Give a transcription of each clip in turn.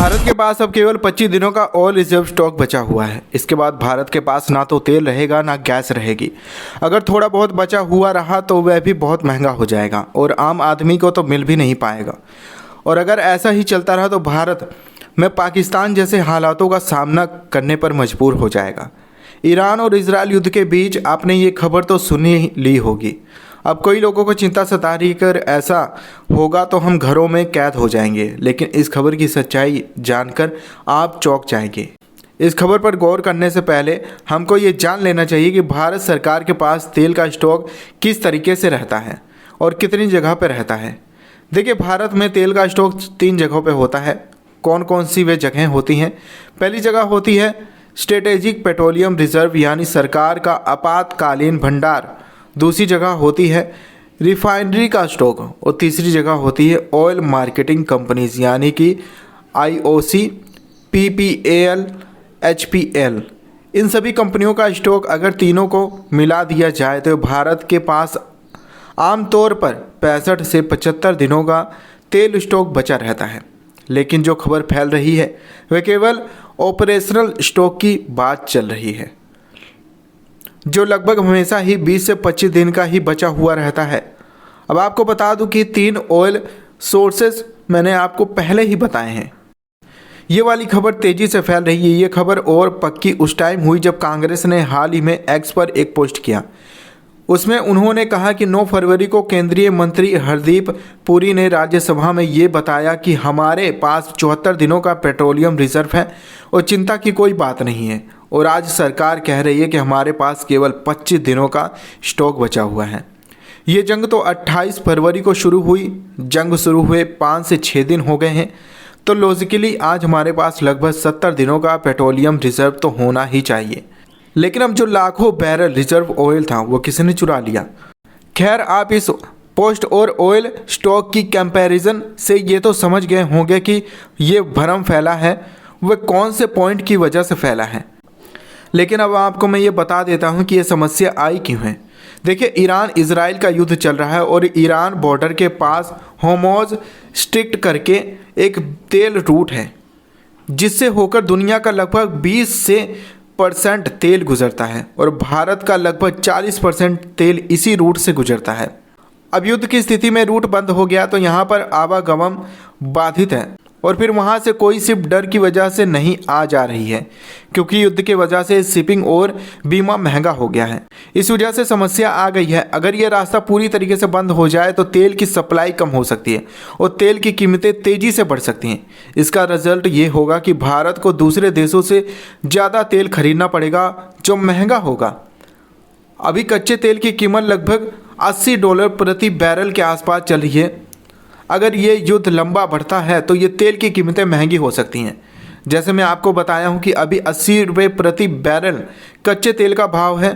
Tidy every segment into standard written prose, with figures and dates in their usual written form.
भारत के पास अब केवल 25 दिनों का ऑयल रिजर्व स्टॉक बचा हुआ है। इसके बाद भारत के पास ना तो तेल रहेगा ना गैस रहेगी। अगर थोड़ा बहुत बचा हुआ रहा तो वह भी बहुत महंगा हो जाएगा और आम आदमी को तो मिल भी नहीं पाएगा। और अगर ऐसा ही चलता रहा तो भारत में पाकिस्तान जैसे हालातों का सामना करने पर मजबूर हो जाएगा। ईरान और इजराइल युद्ध के बीच आपने ये खबर तो सुनी ली होगी। अब कई लोगों को चिंता सता रही कर ऐसा होगा तो हम घरों में कैद हो जाएंगे, लेकिन इस खबर की सच्चाई जानकर आप चौंक जाएंगे। इस खबर पर गौर करने से पहले हमको ये जान लेना चाहिए कि भारत सरकार के पास तेल का स्टॉक किस तरीके से रहता है और कितनी जगह पर रहता है। देखिए, भारत में तेल का स्टॉक 3 जगहों पर होता है। कौन कौन सी वे जगहें होती हैं? पहली जगह होती है स्ट्रेटेजिक पेट्रोलियम रिजर्व, यानी सरकार का आपातकालीन भंडार। दूसरी जगह होती है रिफाइनरी का स्टॉक और तीसरी जगह होती है ऑयल मार्केटिंग कंपनीज, यानी कि आईओसी, पीपीएल, एचपीएल। इन सभी कंपनियों का स्टॉक अगर तीनों को मिला दिया जाए तो भारत के पास आमतौर पर 65 से 75 दिनों का तेल स्टॉक बचा रहता है। लेकिन जो खबर फैल रही है वह केवल ऑपरेशनल स्टॉक की बात चल रही है, जो लगभग हमेशा ही 20 से 25 दिन का ही बचा हुआ रहता है। अब आपको बता दूं कि 3 ऑयल सोर्सेस मैंने आपको पहले ही बताए हैं। ये वाली खबर तेज़ी से फैल रही है। ये खबर और पक्की उस टाइम हुई जब कांग्रेस ने हाल ही में एक्स पर एक पोस्ट किया। उसमें उन्होंने कहा कि 9 फरवरी को केंद्रीय मंत्री हरदीप पुरी ने राज्यसभा में ये बताया कि हमारे पास 74 दिनों का पेट्रोलियम रिजर्व है और चिंता की कोई बात नहीं है। और आज सरकार कह रही है कि हमारे पास केवल 25 दिनों का स्टॉक बचा हुआ है। ये जंग तो 28 फरवरी को शुरू हुई। जंग शुरू हुए 5 से 6 दिन हो गए हैं, तो लॉजिकली आज हमारे पास लगभग 70 दिनों का पेट्रोलियम रिजर्व तो होना ही चाहिए। लेकिन अब जो लाखों बैरल रिजर्व ऑयल था वो किसने चुरा लिया? खैर, आप इस पोस्ट और ऑयल स्टॉक की कंपैरिजन से ये तो समझ गए होंगे कि ये भ्रम फैला है वह कौन से पॉइंट की वजह से फैला है। लेकिन अब आपको मैं ये बता देता हूँ कि ये समस्या आई क्यों है। देखिए, ईरान इजराइल का युद्ध चल रहा है और ईरान बॉर्डर के पास होर्मुज़ स्ट्रिक्ट करके एक तेल रूट है जिससे होकर दुनिया का लगभग 20% तेल गुजरता है और भारत का लगभग 40% तेल इसी रूट से गुजरता है। अब युद्ध की स्थिति में रूट बंद हो गया तो यहाँ पर आवागमन बाधित है और फिर वहाँ से कोई शिप डर की वजह से नहीं आ जा रही है, क्योंकि युद्ध की वजह से शिपिंग और बीमा महंगा हो गया है। इस वजह से समस्या आ गई है। अगर ये रास्ता पूरी तरीके से बंद हो जाए तो तेल की सप्लाई कम हो सकती है और तेल की कीमतें तेज़ी से बढ़ सकती हैं। इसका रिजल्ट ये होगा कि भारत को दूसरे देशों से ज़्यादा तेल खरीदना पड़ेगा, जो महंगा होगा। अभी कच्चे तेल की कीमत लगभग $80 प्रति बैरल के आसपास चल रही है। अगर ये युद्ध लंबा बढ़ता है तो ये तेल की कीमतें महंगी हो सकती हैं। जैसे मैं आपको बताया हूँ कि अभी 80 रुपये प्रति बैरल कच्चे तेल का भाव है,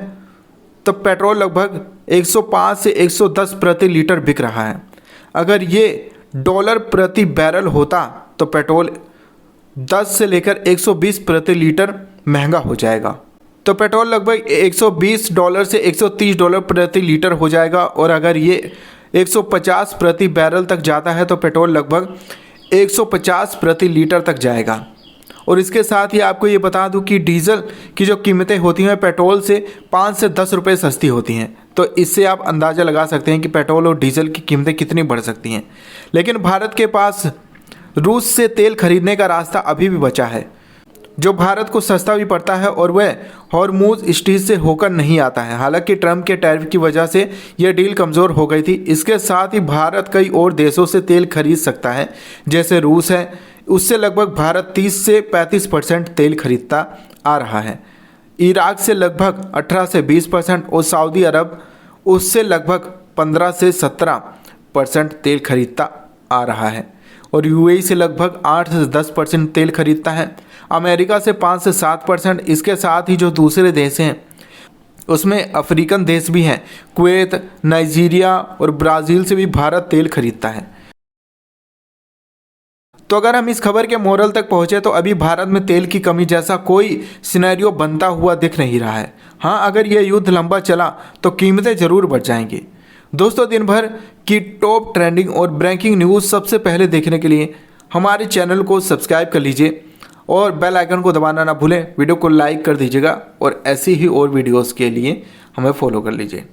तो पेट्रोल लगभग 105 से 110 प्रति लीटर बिक रहा है। अगर ये डॉलर प्रति बैरल होता तो पेट्रोल 10 से लेकर 120 प्रति लीटर महंगा हो जाएगा। तो पेट्रोल लगभग $120 से $130 प्रति लीटर हो जाएगा। और अगर ये 150 प्रति बैरल तक जाता है तो पेट्रोल लगभग 150 प्रति लीटर तक जाएगा। और इसके साथ ही आपको ये बता दूं कि डीजल की जो कीमतें होती हैं पेट्रोल से 5 से 10 रुपये सस्ती होती हैं। तो इससे आप अंदाज़ा लगा सकते हैं कि पेट्रोल और डीजल की कीमतें कितनी बढ़ सकती हैं। लेकिन भारत के पास रूस से तेल खरीदने का रास्ता अभी भी बचा है, जो भारत को सस्ता भी पड़ता है और वह होर्मुज़ स्ट्रेट से होकर नहीं आता है। हालांकि ट्रंप के टैरिफ की वजह से यह डील कमज़ोर हो गई थी। इसके साथ ही भारत कई और देशों से तेल खरीद सकता है, जैसे रूस है, उससे लगभग भारत 30 से 35% तेल खरीदता आ रहा है। इराक से लगभग 18 से 20% और सऊदी अरब उससे लगभग 15 से 17% तेल खरीदता आ रहा है। और यूएई से लगभग 8 से 10% तेल खरीदता है। अमेरिका से 5 से 7%। इसके साथ ही जो दूसरे देश हैं उसमें अफ्रीकन देश भी हैं, कुवैत, नाइजीरिया और ब्राज़ील से भी भारत तेल खरीदता है। तो अगर हम इस खबर के मोरल तक पहुँचे तो अभी भारत में तेल की कमी जैसा कोई सिनेरियो बनता हुआ दिख नहीं रहा है। हाँ, अगर ये युद्ध लंबा चला तो कीमतें ज़रूर बढ़ जाएंगी। दोस्तों, दिन भर की टॉप ट्रेंडिंग और ब्रेकिंग न्यूज़ सबसे पहले देखने के लिए हमारे चैनल को सब्सक्राइब कर लीजिए और बेल आइकन को दबाना ना भूलें। वीडियो को लाइक कर दीजिएगा और ऐसी ही और वीडियोस के लिए हमें फॉलो कर लीजिए।